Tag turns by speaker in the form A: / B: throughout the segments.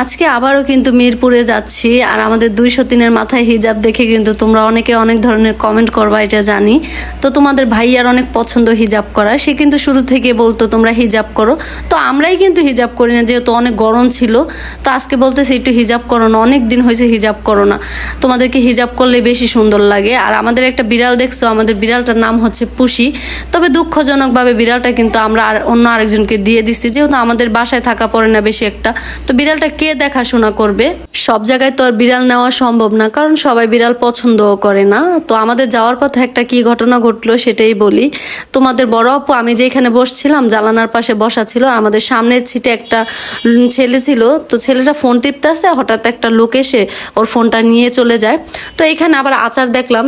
A: আজকে আবারও কিন্তু মিরপুরে যাচ্ছি আর আমাদের 203-এর মাথায় হিজাব দেখে কিন্তু তোমরা অনেকে অনেক ধরনের কমেন্ট করবা, এটা জানি। তো তোমাদের ভাইয়ার অনেক পছন্দ হিজাব করা, সে কিন্তু শুরু থেকে বলতো তোমরা হিজাব করো, তো আমরাই কিন্তু হিজাব করি না, যেহেতু অনেক গরম ছিল। তো আজকে বলতেছে একটু হিজাব করো না, অনেক দিন হয়েছে হিজাব করো না, তোমাদেরকে হিজাব করলে বেশি সুন্দর লাগে। আর আমাদের একটা বিড়াল দেখছো, আমাদের বিড়ালটার নাম হচ্ছে পুষি। তবে দুঃখজনকভাবে বিড়ালটা কিন্তু আমরা অন্য আরেকজনকে দিয়ে দিচ্ছি, যেহেতু আমাদের বাসায় থাকা পড়ে না বেশি একটা। তো বিড়ালটা কে দেখাশোনা করবে? সব জায়গায় তো আর বিড়াল নেওয়া সম্ভব না, কারণ সবাই বিড়াল পছন্দও করে না। তো আমাদের যাওয়ার পথে একটা কি ঘটনা ঘটলো সেটাই বলি। তোমাদের বড় আপু, আমি যেখানে বসছিলাম জানালার পাশে বসা ছিল, আমাদের সামনের সিটে একটা ছেলে ছিল। তো ছেলেটা ফোন টিপতে আসে, হঠাৎ একটা লোক এসে ওর ফোনটা নিয়ে চলে যায়। তো এখানে আবার আচার দেখলাম,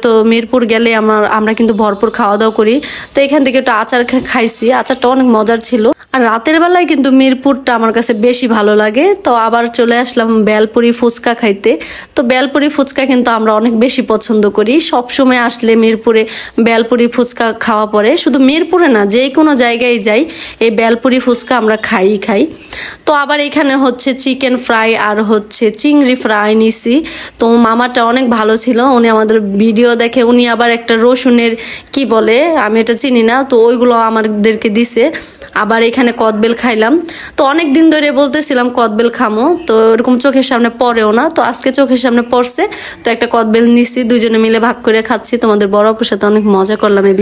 A: তো মিরপুর গেলে আমরা কিন্তু ভরপুর খাওয়া দাওয়া করি। তো এখান থেকে একটু আচার খাইছি, আচারটা অনেক মজার ছিল। আর রাতের বেলায় কিন্তু মিরপুরটা আমার কাছে বেশি ভালো লাগে। তো আবার চলে আসলাম বেলপুরি ফুচকা খাইতে। তো বেলপুরি ফুচকা কিন্তু আমরা অনেক বেশি পছন্দ করি, সব সময় আসলে মিরপুরে বেলপুরি ফুচকা খাওয়া পড়ে। শুধু মিরপুরে না, যে কোনো জায়গায় যাই এই বেলপুরি ফুচকা আমরা খাই। তো আবার এখানে হচ্ছে চিকেন ফ্রাই আর হচ্ছে চিংড়ি ফ্রাই নিছি। তো মামাটা অনেক ভালো ছিল, উনি আমাদের ভিডিও দেখে উনি আবার একটা রসুনের কি বলে আমি এটা চিনি না, তো ওইগুলো আমাদেরকে দিছে। আবার এখানে কদবেল খাইলাম। তো অনেক দিন ধরে বলতেছিলাম কদবেল খামো, তো এরকম চোখের সামনে পড়েও না, তো আজকে চোখের সামনে পড়ছে। তো একটা কদবেল নিছি, দুজনে মিলে ভাগ করে খাচ্ছি। তোমাদের বড় আপুর সাথে অনেক মজা করলাম এই